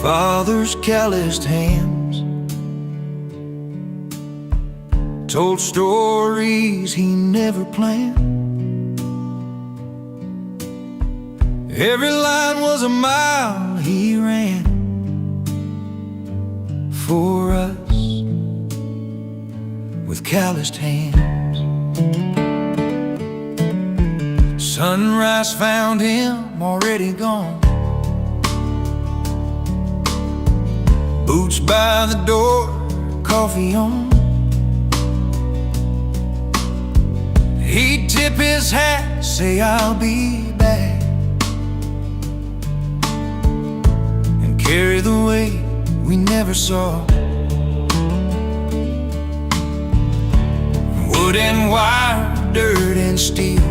Father's calloused hands told stories he never planned. Every line was a mile he ran for us with calloused hands. Sunrise found him already gone, boots by the door, coffee on. He'd tip his hat, say I'll be back, and carry the weight we never saw. Wood and wire, dirt and steel,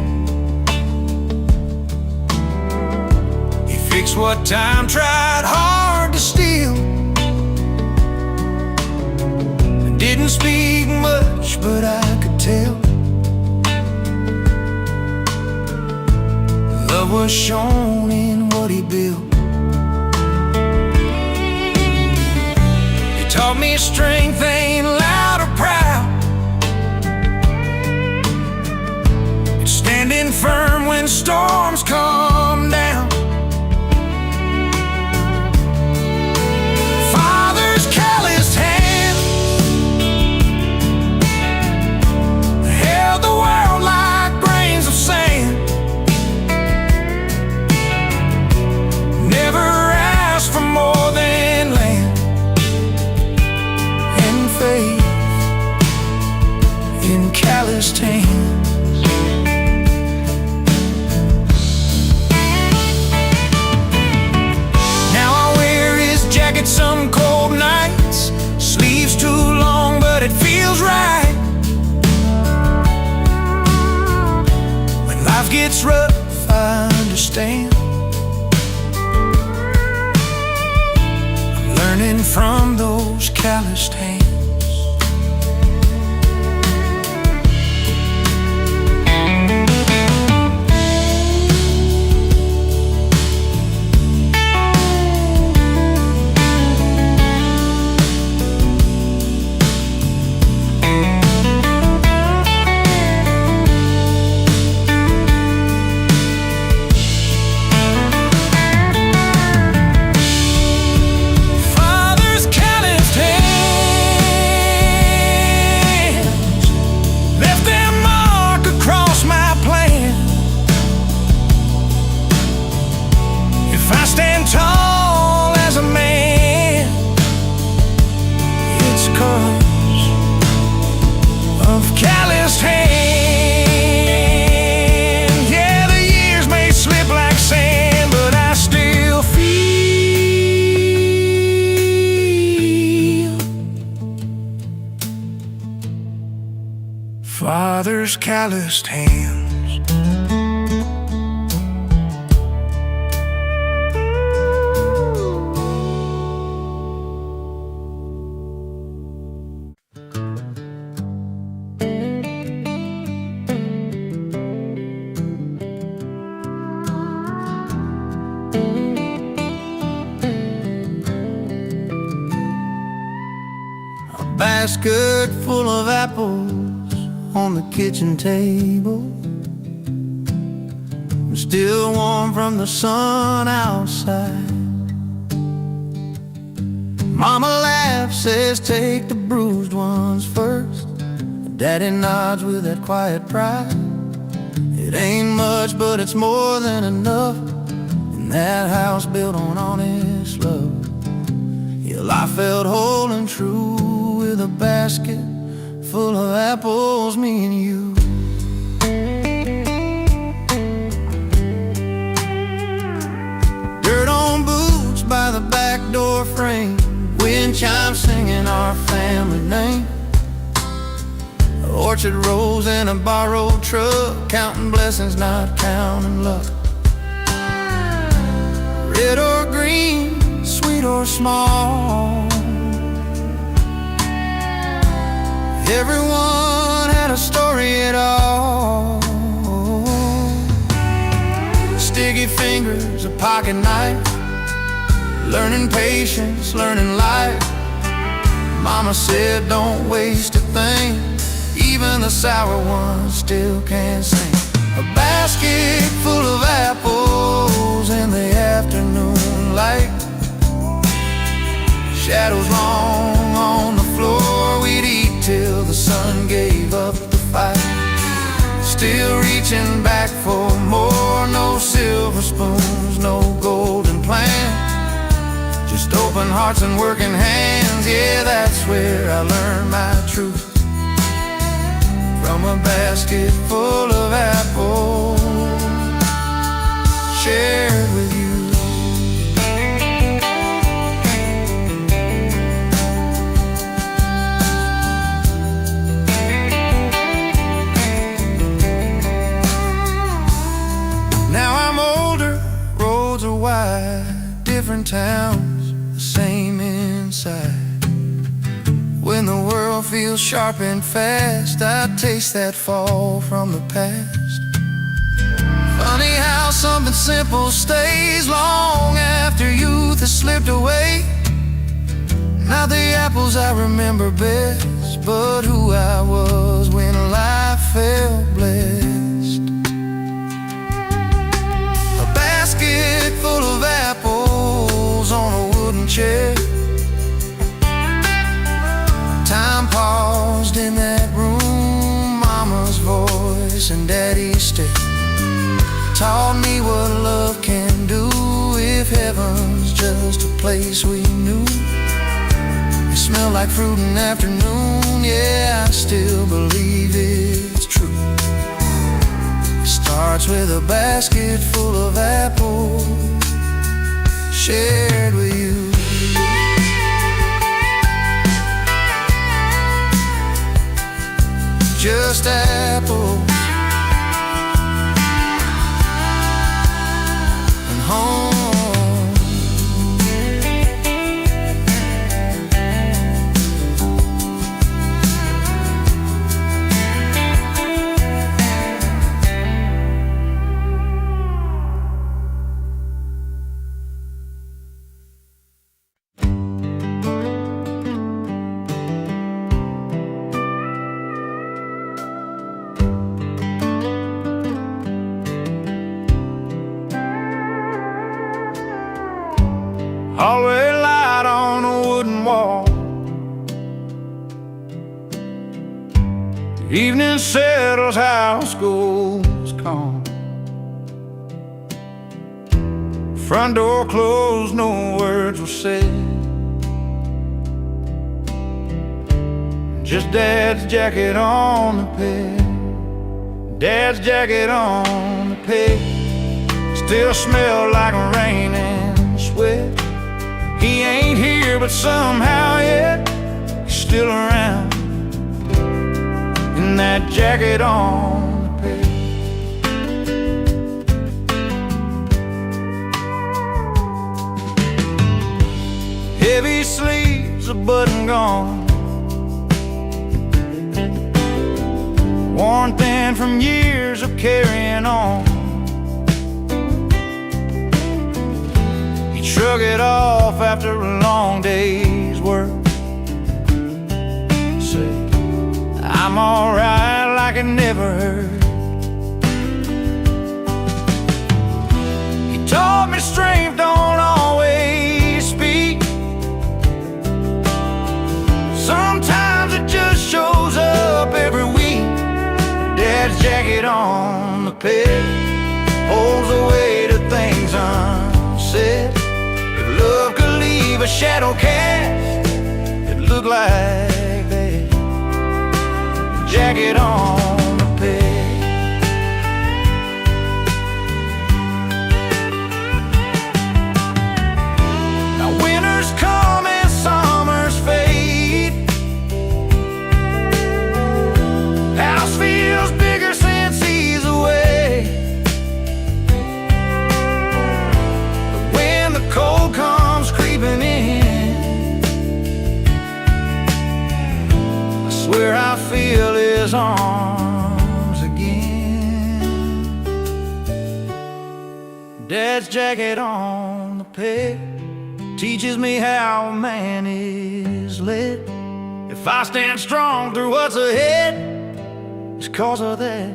he fixed what time tried hard to steal. Didn't speak much, but I could tell love was shown in what he built. He taught me strength ain't loud or proud, it's standing firm when storms come down. Father's calloused hand held the world like grains of sand, never asked for more than land and faith in calloused hands. Now I wear his jacket some cold nights, sleeves too long but it feels right. When life gets rough I understand, learning from those calloused hands. I stand tall as a man, it's 'cause of calloused hands. Yeah, the years may slip like sand, but I still feel Father's calloused hands. Basket full of apples on the kitchen table, still warm from the sun outside. Mama laughs, says take the bruised ones first. Daddy nods with that quiet pride. It ain't much, but it's more than enough in that house built on honest love. Yeah, I felt whole and true with a basket full of apples, me and you. Dirt on boots by the back door frame, wind chimes singing our family name. Orchard rows in a borrowed truck, counting blessings, not counting luck. Red or green, sweet or small, everyone had a story at all. Sticky fingers, a pocket knife, learning patience, learning life. Mama said don't waste a thing, even the sour ones still can't sing. A basket full of apples in the afternoon light, shadows long on the floor. We'd eat till the sun gave up the fight, still reaching back for more. No silver spoons, no golden plan, just open hearts and working hands. Yeah, that's where I learned my truth, from a basket full of apples shared with you. Now I'm older, roads are wide, different towns, the same inside. When the world feels sharp and fast, I taste that fall from the past. Funny how something simple stays long after youth has slipped away. Not the apples I remember best, but who I was when life felt blessed. A basket full of apples on a wooden chair. Time paused in that room, Mama's voice and Daddy's stare taught me what love can do if heaven's just a place we knew. It smelled like fruit in the afternoon, yeah, I still believe it's true. It starts with a basket full of apples shared with you. Just apples and home. Hallway light on a wooden wall, the evening settles, house goes calm. Front door closed, no words were said, just Dad's jacket on the bed. Dad's jacket on the peg still smell like rain and sweat. He ain't here, but somehow yet he's still around in that jacket on the peg. Heavy sleeves, a button gone, worn thin from years of carrying on. Shrug it off after a long day's work, say, I'm alright, like it never hurt. He taught me strength don't always speak, sometimes it just shows up every week. Dad's jacket on the peg holds the weight of things unsaid. Love could leave a shadow cast, it looked like that jacket on the peg. Now winters come and summers fade, house feels bigger since he's away. But when the cold comes creeping in, I swear I feel his arms again. Dad's jacket on the peg teaches me how a man is led. If I stand strong through what's ahead, it's 'cause of that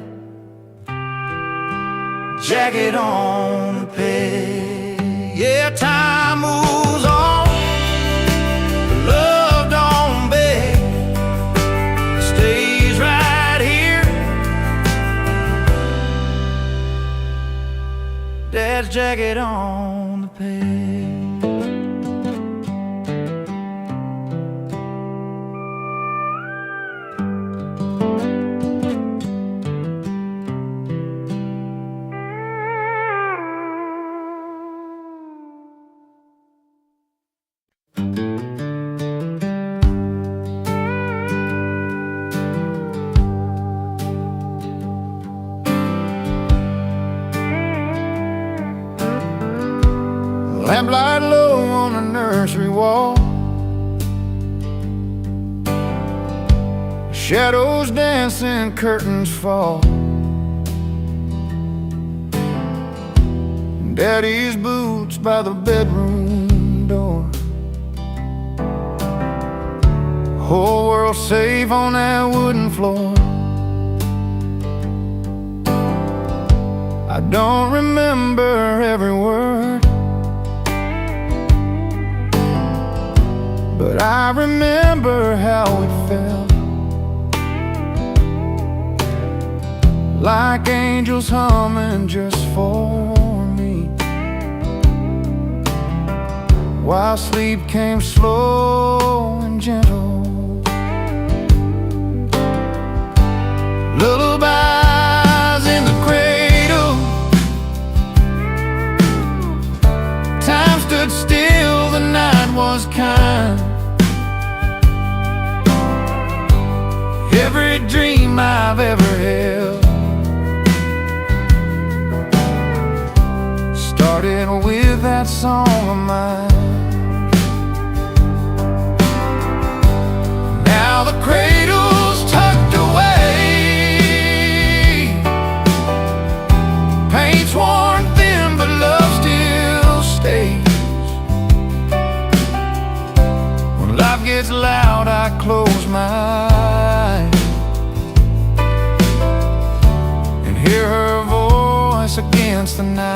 jacket on the peg. Yeah, time moves on, love don't beg, it stays right here. Dad's jacket on the peg. Lamplight low on the nursery wall, shadows dancing, curtains fall. Daddy's boots by the bedroom door. Whole world safe on that wooden floor. I don't remember every word, but I remember how it felt, like angels humming just for me, while sleep came slow and gentle. Lullabies in the cradle, time stood still, the night was kind. Every dream I've ever held started with that song of mine. Now the cradle's tucked away, paint's worn thin, but love still stays. When life gets loud, I close my eyes and hear her voice against the night.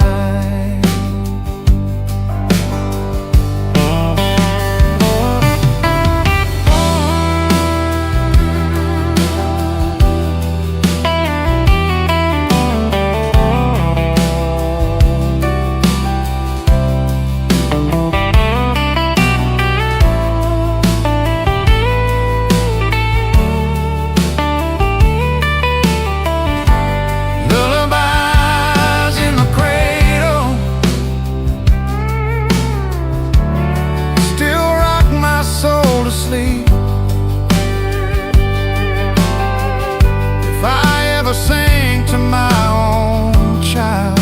If I ever sing to my own child,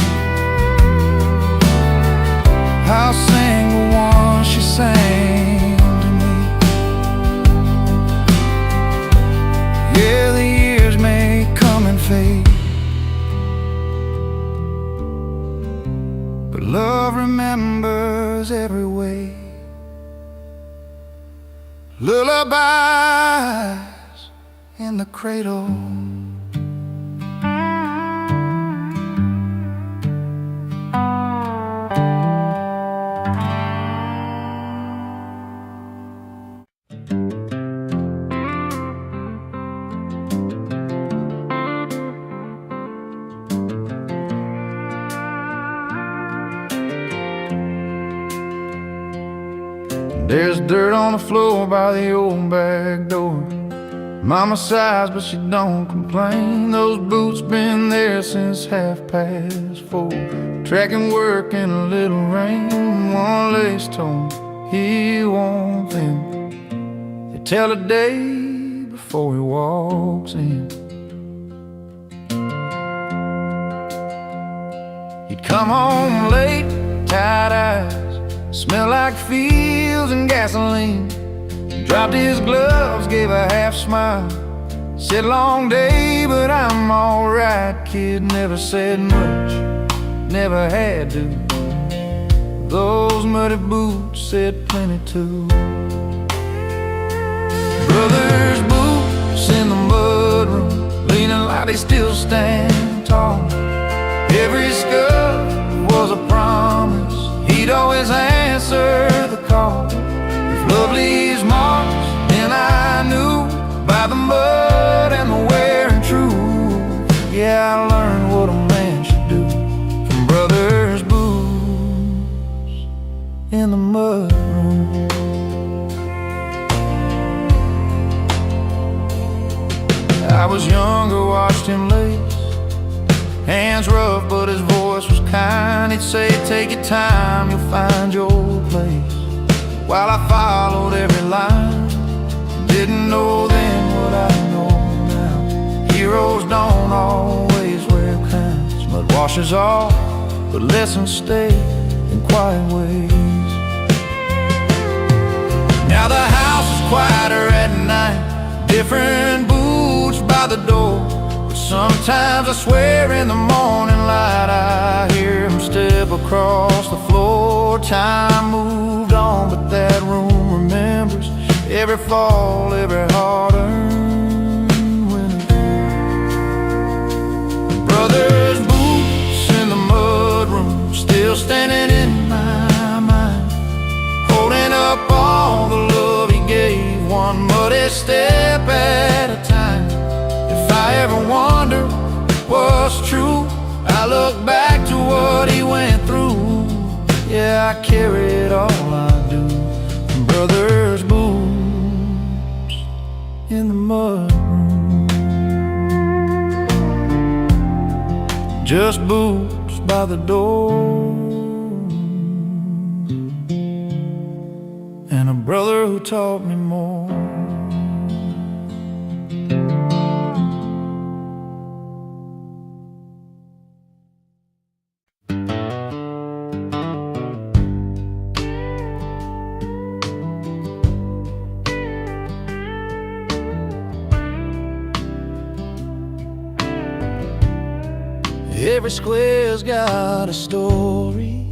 I'll sing the one she sang to me. Yeah, the years may come and fade, but love remembers every way. Lullabies in the cradle. There's dirt on the floor by the old back door. Mama sighs, but she don't complain. Those boots been there since 4:30. Tracking work in a little rain. One lace torn, he won't thin. They tell the day before he walks in. He'd come home late, tired eyes, smell like fields and gasoline. Dropped his gloves, gave a half smile, said long day, but I'm alright. Kid never said much, never had to. Those muddy boots said plenty too. Brothers' boots in the mud room, leaning like they still stand tall. Every scuff was a promise, he'd always answer the call. If love leaves marks, then I knew by the mud and the wearing true. Yeah, I learned what a man should do from brothers' boots in the mud room. I was younger, watched him lace, hands rough but his voice was kind. He'd say, take your time, you'll find your place. While I followed every line, didn't know then what I know now. Heroes don't always wear crowns. Mud washes off, but lessons stay in quiet ways. Now the house is quieter at night, different boots by the door. But sometimes I swear in the morning light I hear him step across the floor. Time moved on, but that room remembers every fall, every hard-earned winter. Brothers' boots in the mud room, still standing in my mind, holding up all the love he gave, one muddy step at a time. If I ever wonder what's true, I look back to what he went through. Yeah, I carry it all I do. Brothers' boots in the mud room, just boots by the door, and a brother who taught me more. Every square's got a story.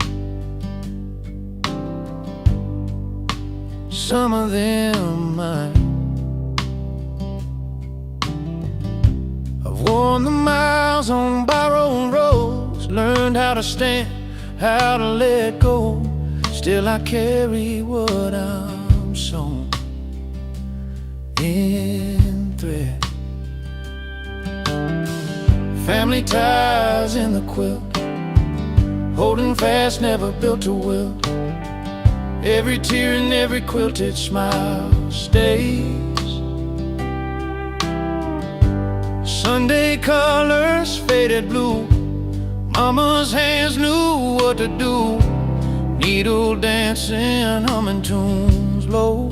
Some of them mine. I've worn the miles on borrowed roads, learned how to stand, how to let go. Still I carry what I'm sown in thread. Family ties in the quilt, holding fast, never built to wilt. Every tear and every quilted smile stays. Sunday colors faded blue, mama's hands knew what to do. Needle dancing, humming tunes low.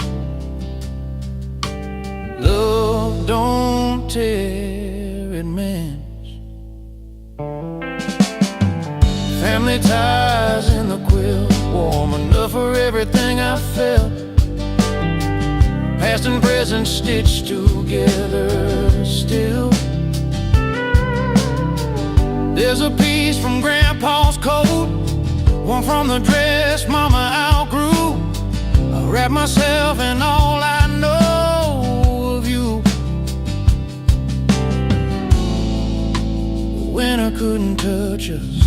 Love don't tear, it mends. Family ties in the quilt, warm enough for everything I felt. Past and present stitched together still. There's a piece from Grandpa's coat, one from the dress Mama outgrew. I wrap myself in all I know of you. The winter couldn't touch us.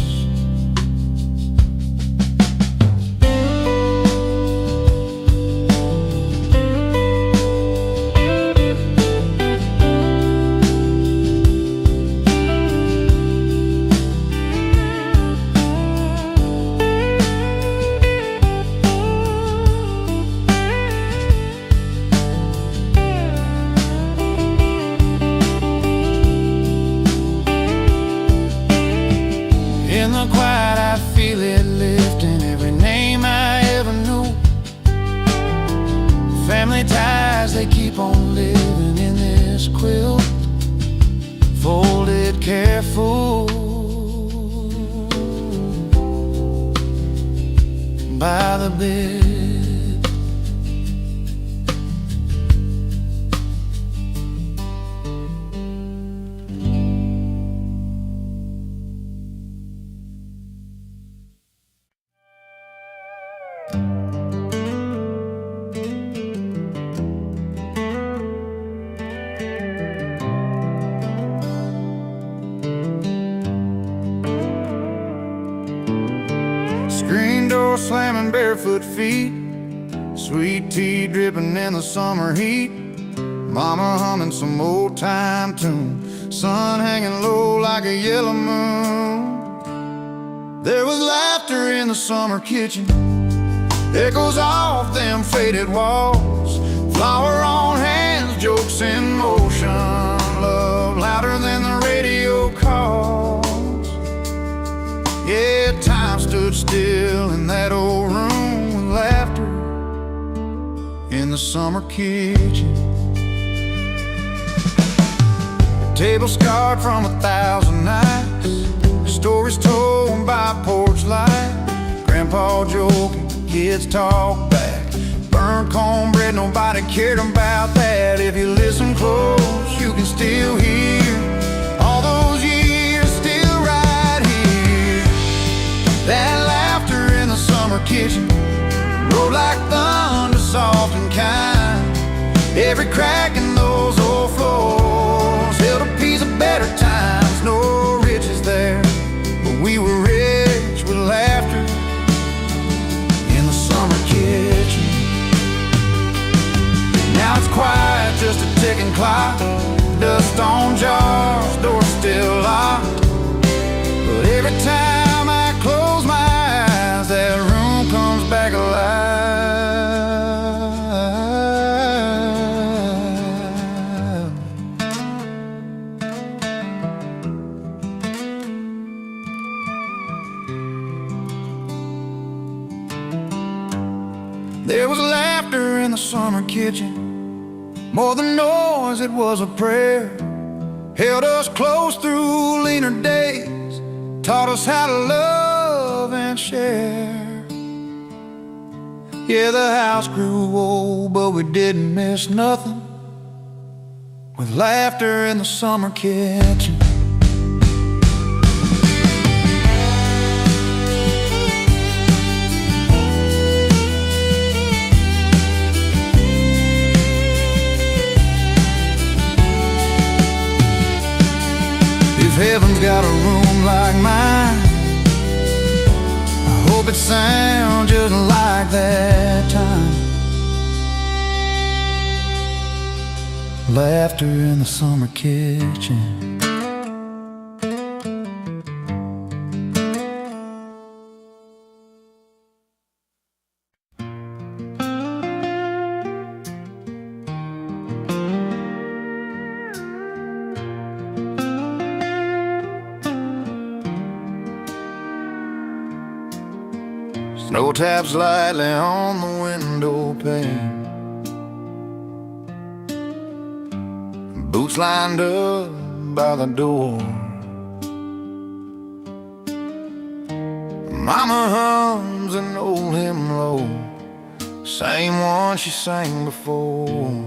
In the quiet I feel it lifting every name I ever knew. Family ties, they keep on living in this quilt, folded careful by the bed. slamming barefoot feet, sweet tea dripping in the summer heat, mama humming some old-time tune, sun hanging low like a yellow moon. There was laughter in the summer kitchen, echoes off them faded walls, flower on hands, jokes in motion, love louder than the radio calls. Yeah, time stood still in that old room with laughter in the summer kitchen. The table scarred from 1,000 nights, stories told by porch light, grandpa joking, kids talk back, burnt cornbread, nobody cared about that. If you listen close, you can still hear all those years still right here. That laughter in the summer kitchen rolled like thunder, soft and kind. Every crack in those old floors held a piece of better times. No riches there, but we were rich with laughter in the summer kitchen. Now it's quiet, just a ticking clock, dust on jars, doors still locked. But every time I close my eyes, that room comes back alive. There was laughter in the summer kitchen, more than noise, it was a prayer. Held us close through leaner days, taught us how to love and share. Yeah, the house grew old, but we didn't miss nothing with laughter in the summer kitchen. Heaven's got a room like mine, I hope it sounds just like that time. Laughter in the summer kitchen. Snow taps lightly on the window pane, boots lined up by the door. Mama hums an old hymn low, same one she sang before.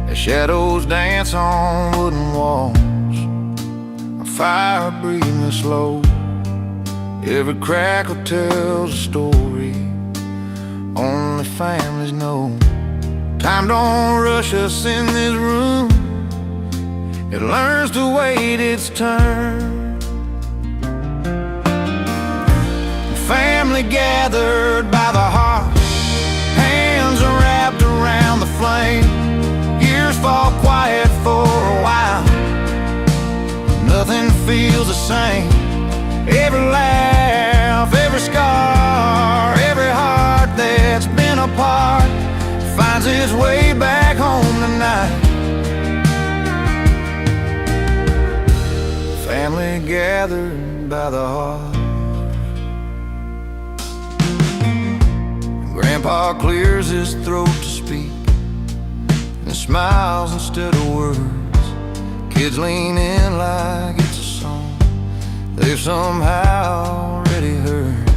The shadows dance on wooden walls, a fire breathing slow. Every crackle tells a story only families know. Time don't rush us in this room, it learns to wait its turn. Family gathered by the hearth, hands are wrapped around the flame. Years fall quiet for a while, nothing feels the same. Every laugh, every scar, every heart that's been apart finds its way back home tonight. Family gathered by the hearth. Grandpa clears his throat to speak and smiles instead of words. Kids lean in like it's a song they've somehow already heard.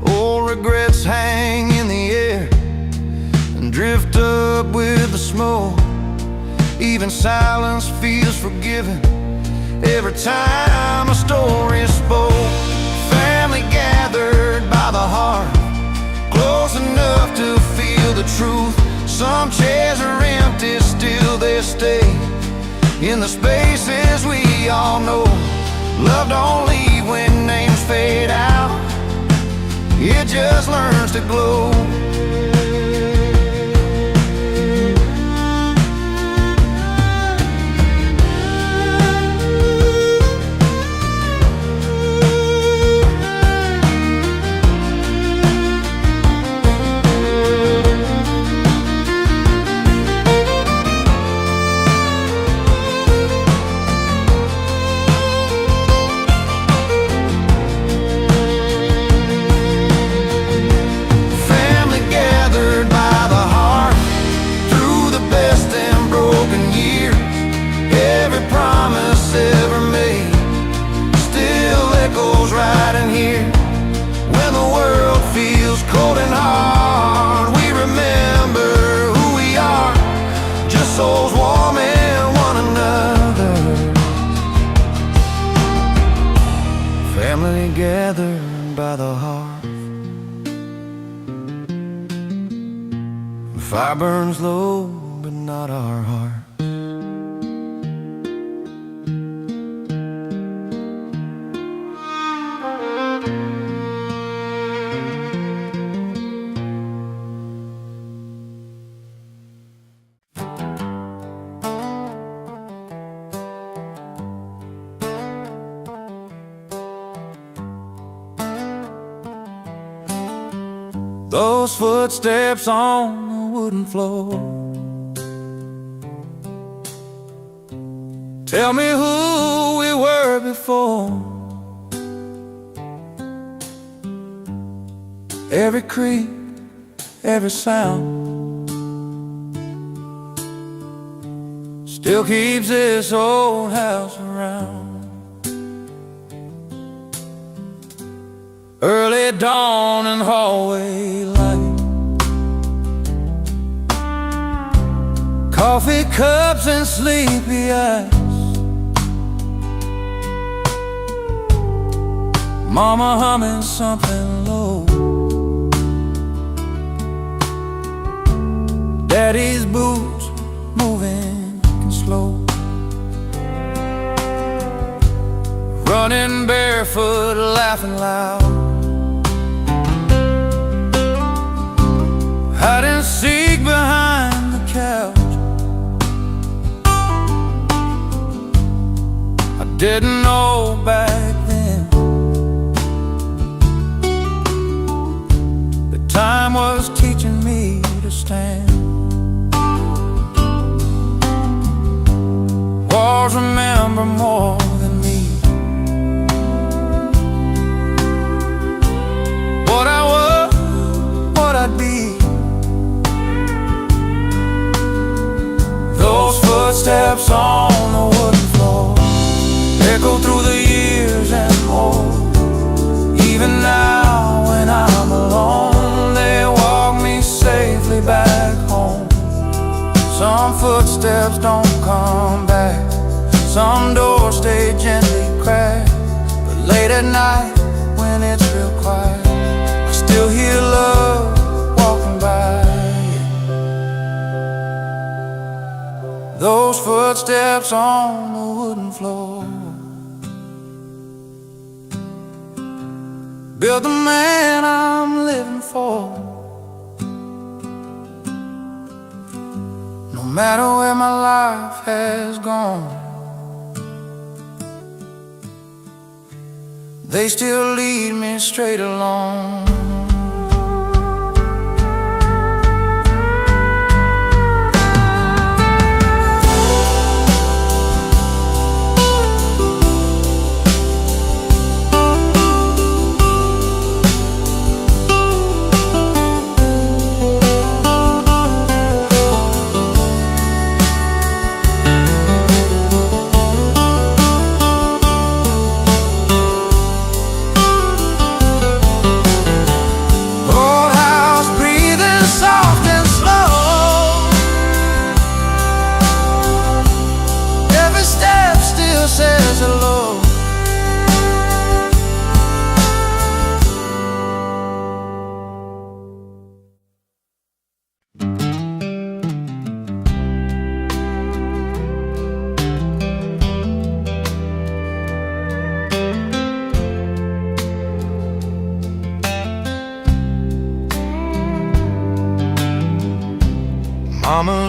Old regrets hang in the air and drift up with the smoke. Even silence feels forgiving every time a story is spoke. Family gathered by the heart, close enough to feel the truth. Some chairs are empty, still they stay in the spaces we all know. Love don't leave when names fade out, it just learns to glow. Cold and hard, we remember who we are, just souls warming one another. Family gathered by the hearth, the fire burns low, but not our heart. Those footsteps on the wooden floor tell me who we were before. Every creak, every sound still keeps this old house around. Early dawn and hallway light, coffee cups and sleepy eyes, Mama humming something low, Daddy's boots moving slow, running barefoot, laughing loud, hide and seek behind the couch. I didn't know back then that time was teaching me to stand. Walls remember more than me, what I was, what I'd be. Those footsteps on the wooden floor echo through the years and more. Even now when I'm alone, they walk me safely back home. Some footsteps don't come back, some doors stay gently cracked, but late at night when it's real quiet, I still hear love walking by. Those footsteps on the wooden floor build the man I'm living for. No matter where my life has gone, they still lead me straight along.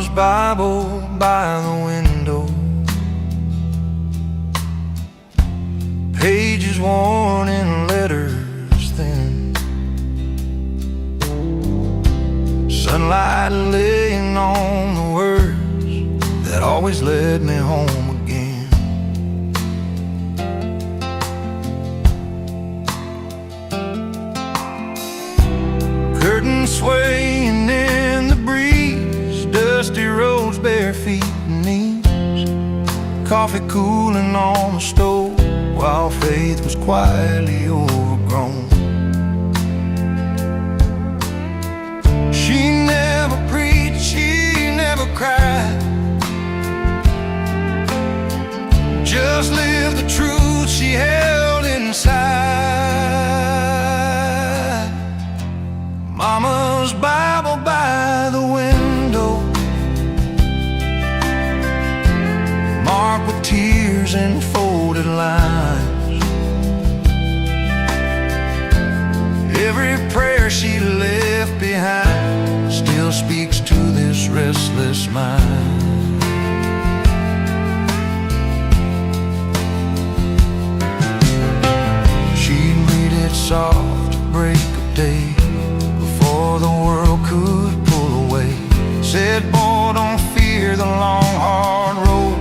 Mama's Bible by the window, pages worn and letters thin, sunlight laying on the words that always led me home again. Curtains swaying in the breeze, dusty roads, bare feet and knees, coffee cooling on the stove while faith was quietly overgrown. She never preached, she never cried, just lived the truth she held inside. Mama's Bible by the window, marked with tears and folded lines. Every prayer she left behind still speaks to this restless mind. She'd read it soft to break of day, before the world could pull away. Said, boy, don't fear the long hard road,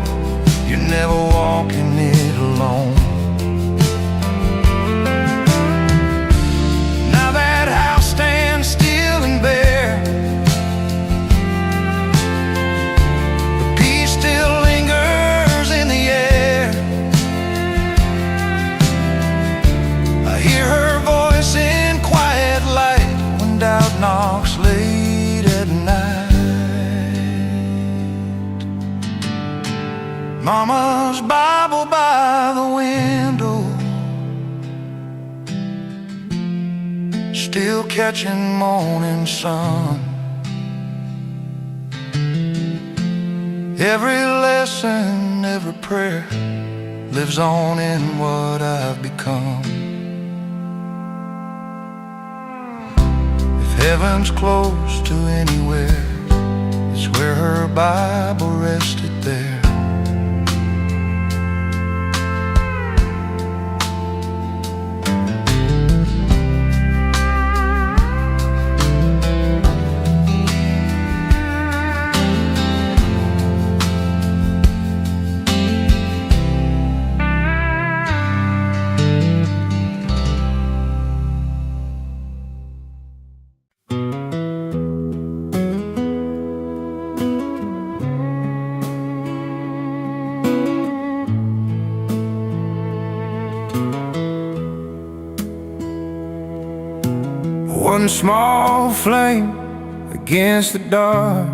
you're never walking it alone. Now that house stands still and bare, the peace still lingers in the air. I hear her voice in quiet light when doubt knocks late at night. Mama's Bible by the window, still catching morning sun. Every lesson, every prayer lives on in what I've become. If heaven's close to anywhere, it's where her Bible rested there. One small flame against the dark,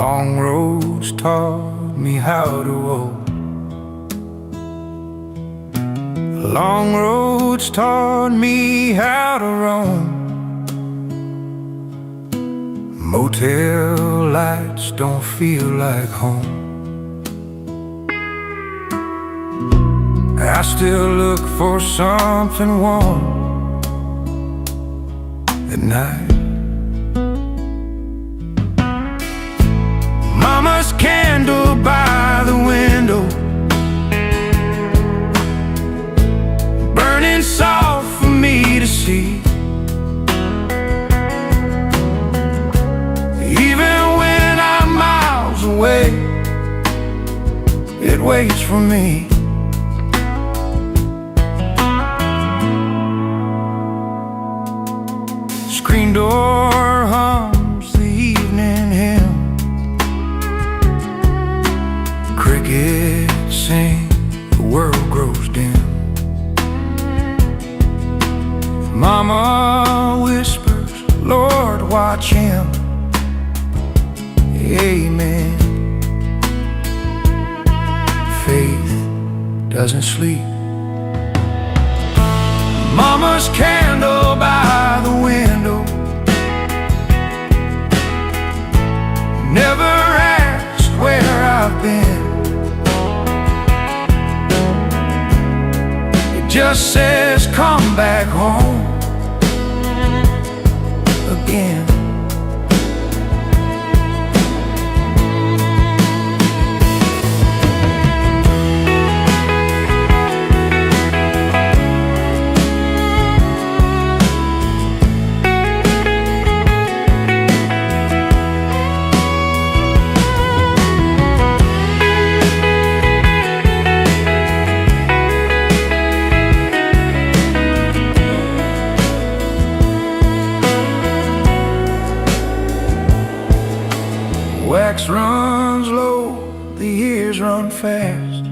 long roads taught me how to walk. Long roads taught me how to roam. Motel lights don't feel like home. I still look for something warm at night. Mama's candle by the window, burning soft for me to see. Even when I'm miles away, it waits for me. Screen door hums the evening hymn, crickets sing, the world grows dim. Mama whispers, Lord, watch him. Amen. Faith doesn't sleep. Mama's candle by the window, never asked where I've been. It just says come back home again. Wax runs low, the years run fast.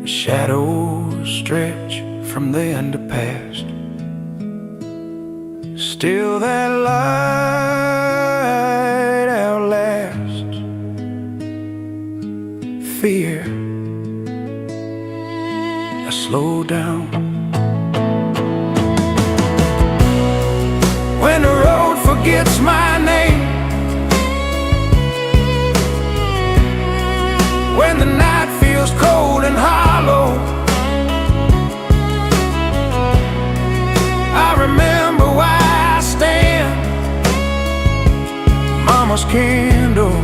The shadows stretch from then to past. Still that light outlasts fear. I slow down when the road forgets my name, when the night feels cold and hollow. I remember why I stand, Mama's candle.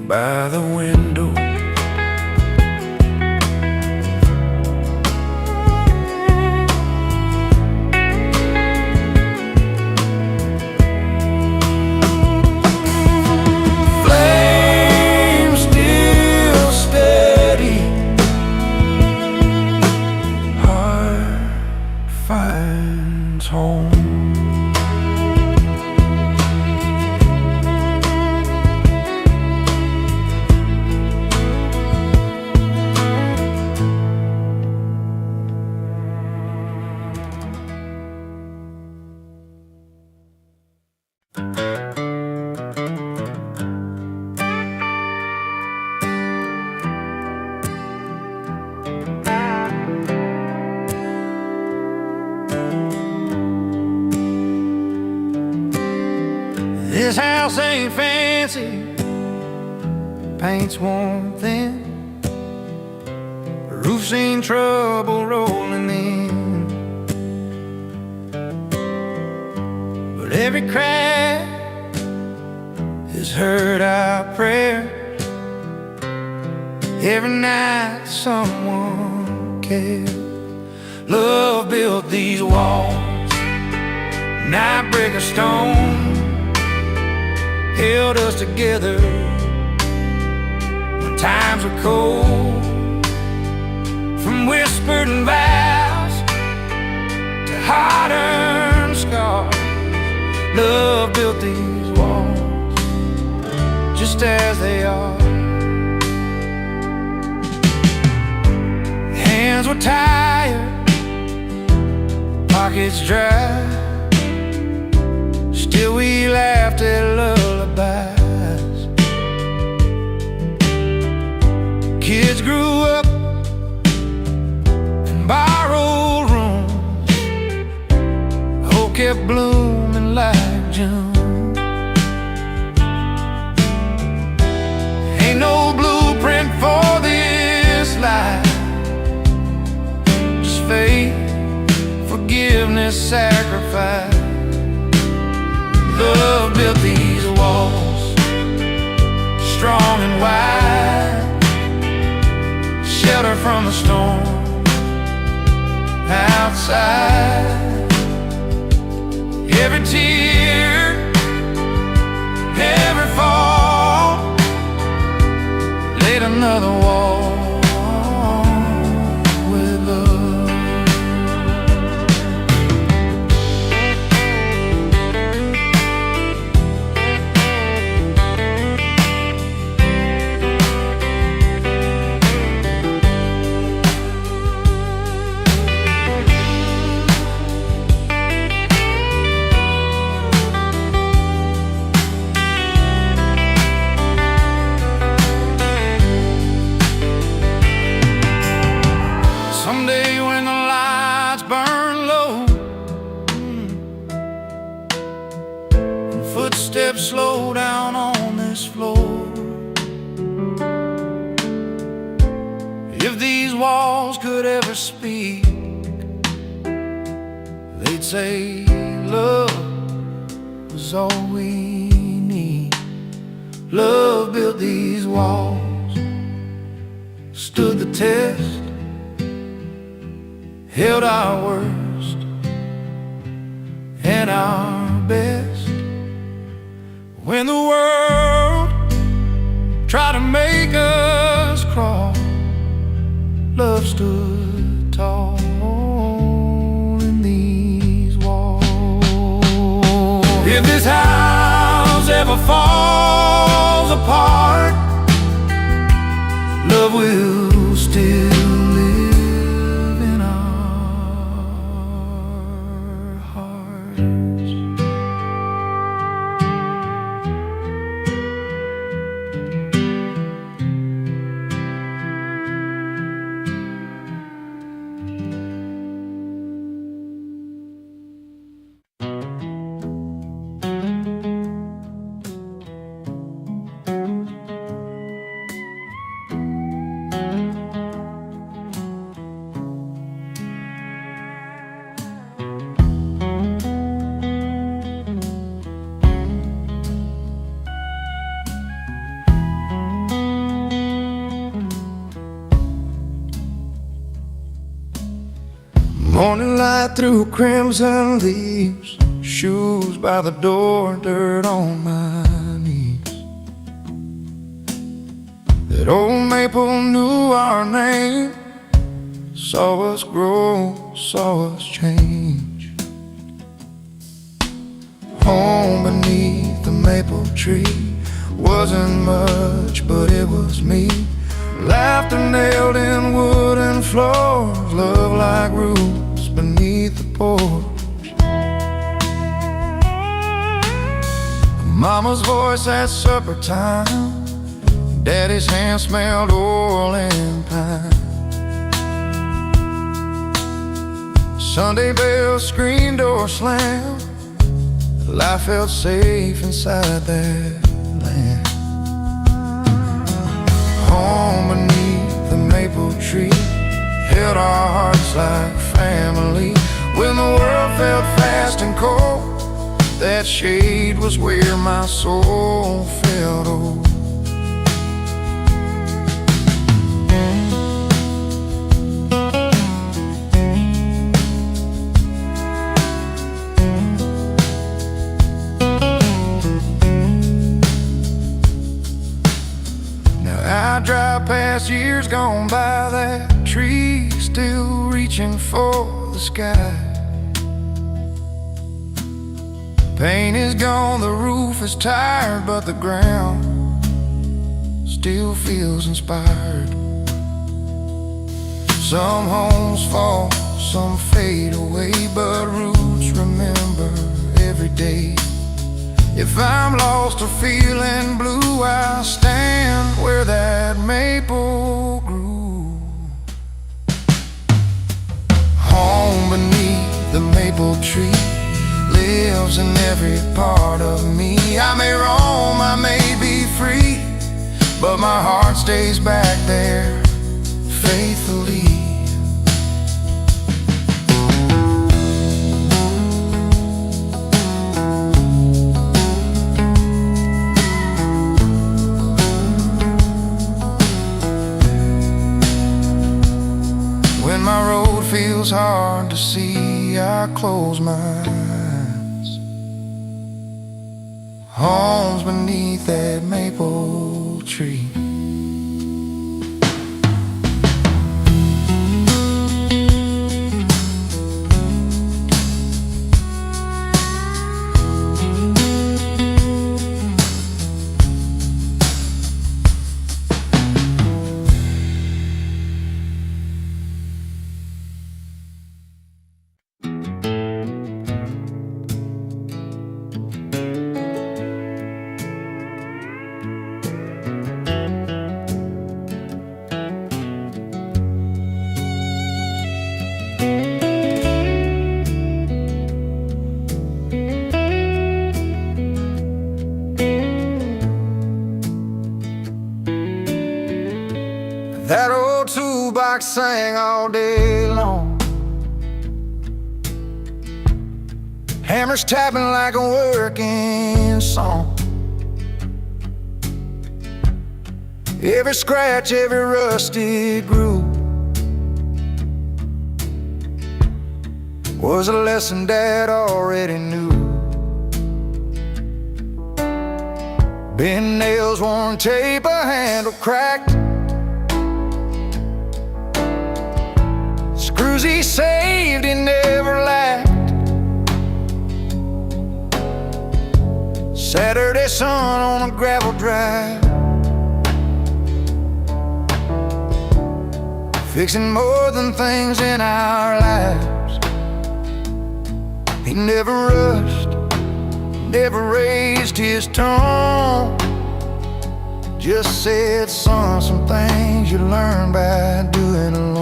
By the window, flame still steady, heart finds home. This house ain't fancy, paint's worn thin, the roof's seen trouble rolling in, but every crack has heard our prayers. Every night someone cared. Love built these walls, not brick or stone, held us together when times were cold. From whispered vows to hard-earned scars, love built these walls just as they are. Hands were tired, pockets dry, still we laughed at lullabies. Kids grew up in borrowed rooms, hope kept blooming like June. Ain't no blueprint for this life, just faith, forgiveness, sacrifice. Love built these walls, strong and wide, shelter from the storm outside. Every tear, every fall, laid another wall with love. Someday when the lights burn low and footsteps slow down on this floor, if these walls could ever speak, they'd say love was all we need. Love built these walls, stood the test, held our worst and our best. When the world tried to make us crawl, love stood tall in these walls. falls apart, love will still live in our hearts. Morning light through crimson leaves, shoes by the door, dirt on my knees. That old maple knew our name, saw us grow, saw us change. Home beneath the maple tree wasn't much, but it was me. Laughter nailed in wooden floors, love like roots beneath the porch. Mama's voice at supper time, Daddy's hand smelled oil and pine. Sunday bell, screen door slam, life felt safe inside that land. Home beneath the maple tree held our hearts like family. When the world felt fast and cold, that shade was where my soul felt old. I drive past years gone by, that tree still reaching for the sky. Paint is gone, the roof is tired, but the ground still feels inspired. Some homes fall, some fade away, but roots remember every day. If I'm lost or feeling blue, I'll stand where that maple grew. Home beneath the maple tree lives in every part of me. I may roam, I may be free, but my heart stays back there faithfully. When my road feels hard to see, I close my eyes. Home's beneath that maple tree. That old toolbox sang all day long, hammers tapping like a working song. Every scratch, every rusty groove was a lesson Dad already knew. Bent nails, worn tape, a handle cracked, screws he saved, he never lacked. Saturday son, on a gravel drive, fixing more than things in our lives. He never rushed, never raised his tone, just said, son, some things you learn by doing alone.